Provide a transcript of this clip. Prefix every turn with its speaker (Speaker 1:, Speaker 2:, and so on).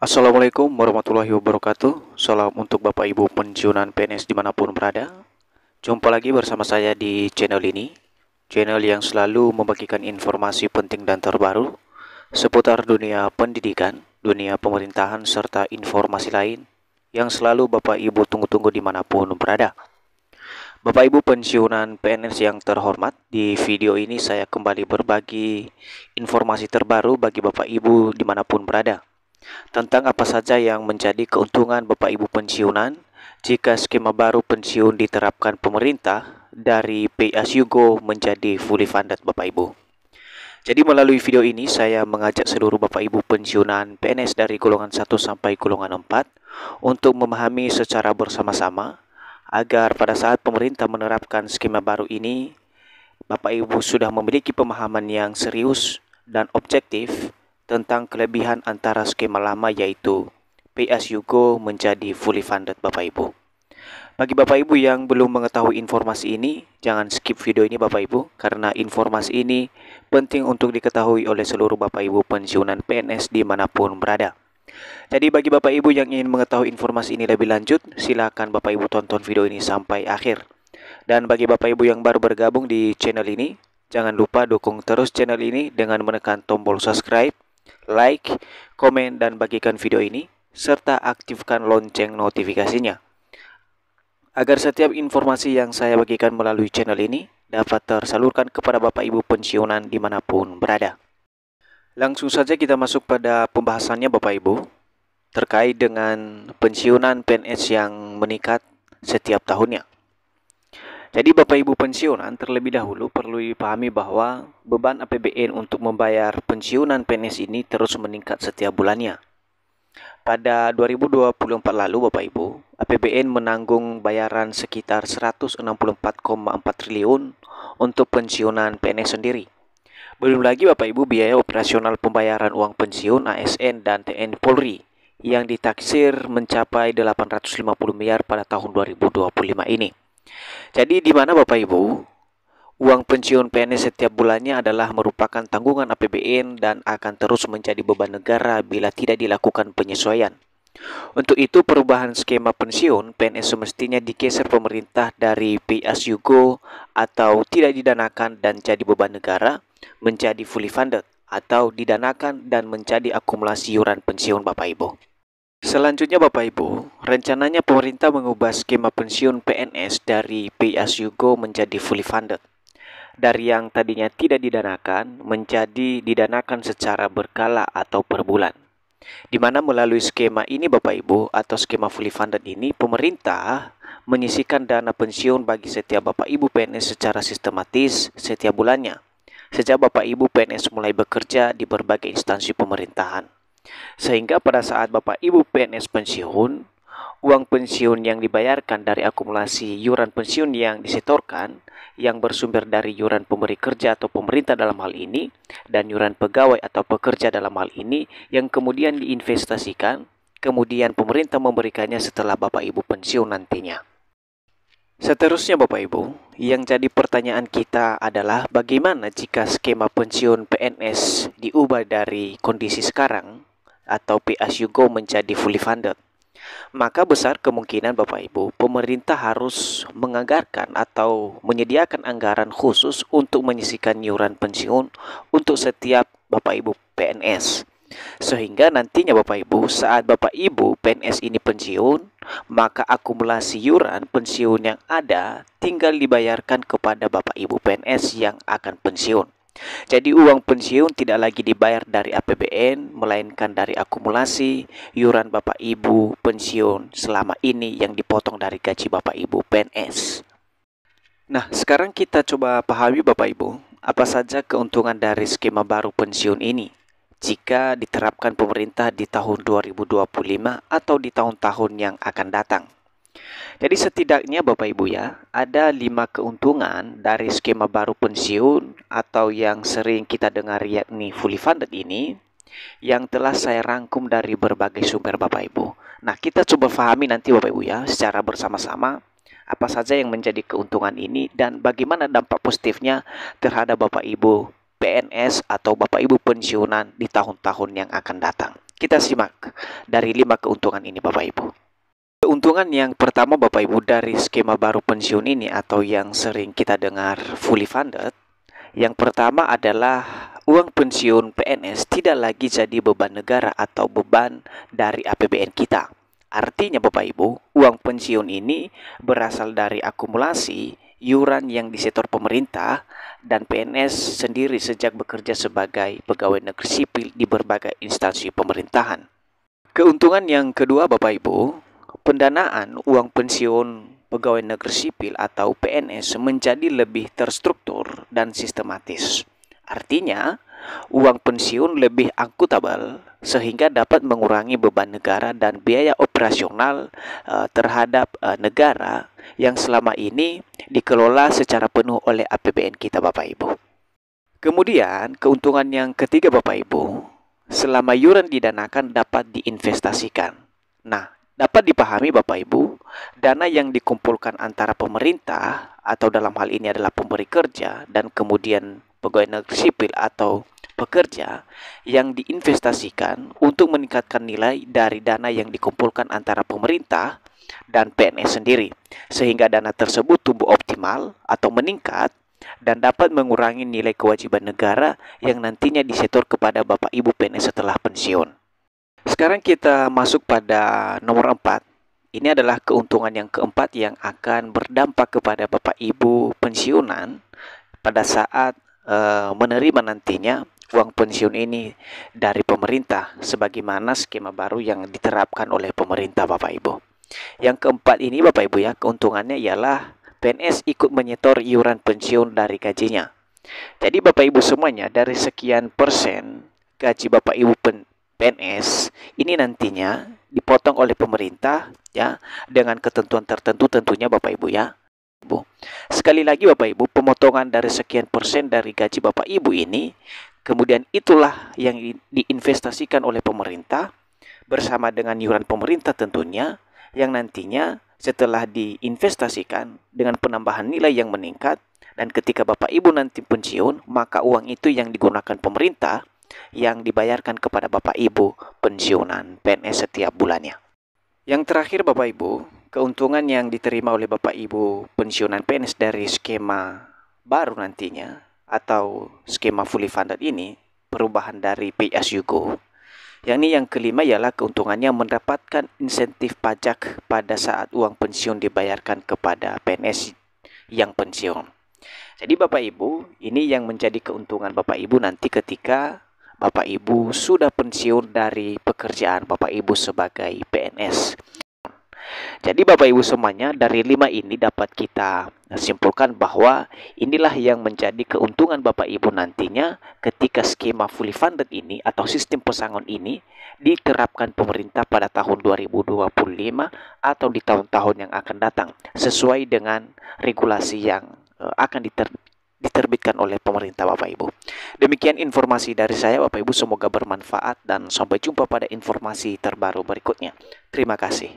Speaker 1: Assalamualaikum warahmatullahi wabarakatuh. Salam untuk Bapak Ibu pensiunan PNS dimanapun berada. Jumpa lagi bersama saya di channel ini, channel yang selalu membagikan informasi penting dan terbaru seputar dunia pendidikan, dunia pemerintahan, serta informasi lain yang selalu Bapak Ibu tunggu-tunggu dimanapun berada. Bapak Ibu pensiunan PNS yang terhormat, di video ini saya kembali berbagi informasi terbaru bagi Bapak Ibu dimanapun berada tentang apa saja yang menjadi keuntungan Bapak Ibu pensiunan jika skema baru pensiun diterapkan pemerintah dari Pay As You Go menjadi fully funded Bapak Ibu. Jadi melalui video ini saya mengajak seluruh Bapak Ibu pensiunan PNS dari golongan 1 sampai golongan 4 untuk memahami secara bersama-sama agar pada saat pemerintah menerapkan skema baru ini, Bapak Ibu sudah memiliki pemahaman yang serius dan objektif tentang kelebihan antara skema lama yaitu Pay As You Go menjadi fully funded Bapak Ibu. Bagi Bapak Ibu yang belum mengetahui informasi ini, jangan skip video ini Bapak Ibu, karena informasi ini penting untuk diketahui oleh seluruh Bapak Ibu pensiunan PNS dimanapun berada. Jadi bagi Bapak Ibu yang ingin mengetahui informasi ini lebih lanjut, silakan Bapak Ibu tonton video ini sampai akhir. Dan bagi Bapak Ibu yang baru bergabung di channel ini, jangan lupa dukung terus channel ini dengan menekan tombol subscribe, like, komen, dan bagikan video ini, serta aktifkan lonceng notifikasinya, agar setiap informasi yang saya bagikan melalui channel ini dapat tersalurkan kepada Bapak Ibu pensiunan dimanapun berada. Langsung saja kita masuk pada pembahasannya Bapak Ibu, terkait dengan pensiunan PNS yang meningkat setiap tahunnya. Jadi Bapak Ibu pensiunan terlebih dahulu perlu dipahami bahwa beban APBN untuk membayar pensiunan PNS ini terus meningkat setiap bulannya. Pada 2024 lalu Bapak Ibu, APBN menanggung bayaran sekitar 164,4 triliun untuk pensiunan PNS sendiri. Belum lagi Bapak Ibu biaya operasional pembayaran uang pensiun ASN dan TNI Polri yang ditaksir mencapai 850 miliar pada tahun 2025 ini. Jadi di mana Bapak Ibu, uang pensiun PNS setiap bulannya adalah merupakan tanggungan APBN dan akan terus menjadi beban negara bila tidak dilakukan penyesuaian. Untuk itu perubahan skema pensiun PNS semestinya digeser pemerintah dari Pay As You Go atau tidak didanakan dan jadi beban negara menjadi fully funded atau didanakan dan menjadi akumulasi iuran pensiun Bapak Ibu. Selanjutnya Bapak Ibu, rencananya pemerintah mengubah skema pensiun PNS dari Pay As You Go menjadi fully funded. Dari yang tadinya tidak didanakan menjadi didanakan secara berkala atau per bulan. Di mana melalui skema ini Bapak Ibu atau skema fully funded ini, pemerintah menyisihkan dana pensiun bagi setiap Bapak Ibu PNS secara sistematis setiap bulannya. Sejak Bapak Ibu PNS mulai bekerja di berbagai instansi pemerintahan. Sehingga pada saat Bapak Ibu PNS pensiun, uang pensiun yang dibayarkan dari akumulasi iuran pensiun yang disetorkan yang bersumber dari iuran pemberi kerja atau pemerintah dalam hal ini dan iuran pegawai atau pekerja dalam hal ini yang kemudian diinvestasikan, kemudian pemerintah memberikannya setelah Bapak Ibu pensiun nantinya. Seterusnya Bapak Ibu, yang jadi pertanyaan kita adalah bagaimana jika skema pensiun PNS diubah dari kondisi sekarang atau Pay As You Go menjadi fully funded? Maka besar kemungkinan Bapak Ibu, pemerintah harus menganggarkan atau menyediakan anggaran khusus untuk menyisihkan iuran pensiun untuk setiap Bapak Ibu PNS. Sehingga nantinya Bapak Ibu, saat Bapak Ibu PNS ini pensiun, maka akumulasi iuran pensiun yang ada tinggal dibayarkan kepada Bapak Ibu PNS yang akan pensiun. Jadi uang pensiun tidak lagi dibayar dari APBN, melainkan dari akumulasi iuran Bapak Ibu pensiun selama ini yang dipotong dari gaji Bapak Ibu PNS. Nah, sekarang kita coba pahami Bapak Ibu, apa saja keuntungan dari skema baru pensiun ini jika diterapkan pemerintah di tahun 2025 atau di tahun-tahun yang akan datang. Jadi setidaknya Bapak Ibu ya, ada 5 keuntungan dari skema baru pensiun atau yang sering kita dengar yakni fully funded ini yang telah saya rangkum dari berbagai sumber Bapak Ibu. Nah, kita coba pahami nanti Bapak Ibu ya secara bersama-sama apa saja yang menjadi keuntungan ini dan bagaimana dampak positifnya terhadap Bapak Ibu PNS atau Bapak Ibu pensiunan di tahun-tahun yang akan datang. Kita simak dari 5 keuntungan ini Bapak Ibu. Keuntungan yang pertama Bapak Ibu dari skema baru pensiun ini atau yang sering kita dengar fully funded, yang pertama adalah uang pensiun PNS tidak lagi jadi beban negara atau beban dari APBN kita. Artinya Bapak Ibu, uang pensiun ini berasal dari akumulasi iuran yang di sektor pemerintah dan PNS sendiri sejak bekerja sebagai pegawai negeri sipil di berbagai instansi pemerintahan. Keuntungan yang kedua Bapak Ibu, pendanaan uang pensiun pegawai negeri sipil atau PNS menjadi lebih terstruktur dan sistematis. Artinya, uang pensiun lebih akuntabel sehingga dapat mengurangi beban negara dan biaya operasional terhadap negara yang selama ini dikelola secara penuh oleh APBN kita Bapak Ibu. Kemudian, keuntungan yang ketiga Bapak Ibu, selama iuran didanakan dapat diinvestasikan. Nah, dapat dipahami Bapak Ibu, dana yang dikumpulkan antara pemerintah atau dalam hal ini adalah pemberi kerja dan kemudian pegawai negeri sipil atau pekerja yang diinvestasikan untuk meningkatkan nilai dari dana yang dikumpulkan antara pemerintah dan PNS sendiri, sehingga dana tersebut tumbuh optimal atau meningkat dan dapat mengurangi nilai kewajiban negara yang nantinya disetor kepada Bapak Ibu PNS setelah pensiun. Sekarang kita masuk pada nomor 4. Ini adalah keuntungan yang keempat yang akan berdampak kepada Bapak Ibu pensiunan pada saat menerima nantinya uang pensiun ini dari pemerintah sebagaimana skema baru yang diterapkan oleh pemerintah Bapak Ibu. Yang keempat ini Bapak Ibu ya, keuntungannya ialah PNS ikut menyetor iuran pensiun dari gajinya. Jadi Bapak Ibu semuanya, dari sekian persen gaji Bapak Ibu PNS ini nantinya dipotong oleh pemerintah ya, dengan ketentuan tertentu tentunya Bapak Ibu ya. Sekali lagi Bapak Ibu, pemotongan dari sekian persen dari gaji Bapak Ibu ini kemudian itulah yang diinvestasikan oleh pemerintah bersama dengan iuran pemerintah tentunya, yang nantinya setelah diinvestasikan dengan penambahan nilai yang meningkat, dan ketika Bapak Ibu nanti pensiun, maka uang itu yang digunakan pemerintah yang dibayarkan kepada Bapak Ibu pensiunan PNS setiap bulannya. Yang terakhir Bapak Ibu, keuntungan yang diterima oleh Bapak Ibu pensiunan PNS dari skema baru nantinya atau skema fully funded ini, perubahan dari Pay As You Go. Yang kelima ialah keuntungannya mendapatkan insentif pajak pada saat uang pensiun dibayarkan kepada PNS yang pensiun. Jadi Bapak Ibu, ini yang menjadi keuntungan Bapak Ibu nanti ketika Bapak Ibu sudah pensiun dari pekerjaan Bapak Ibu sebagai PNS. Jadi Bapak Ibu semuanya, dari 5 ini dapat kita simpulkan bahwa inilah yang menjadi keuntungan Bapak Ibu nantinya ketika skema fully funded ini atau sistem pesangon ini diterapkan pemerintah pada tahun 2025 atau di tahun-tahun yang akan datang sesuai dengan regulasi yang akan diterbitkan oleh pemerintah Bapak Ibu. Demikian informasi dari saya Bapak Ibu, semoga bermanfaat dan sampai jumpa pada informasi terbaru berikutnya. Terima kasih.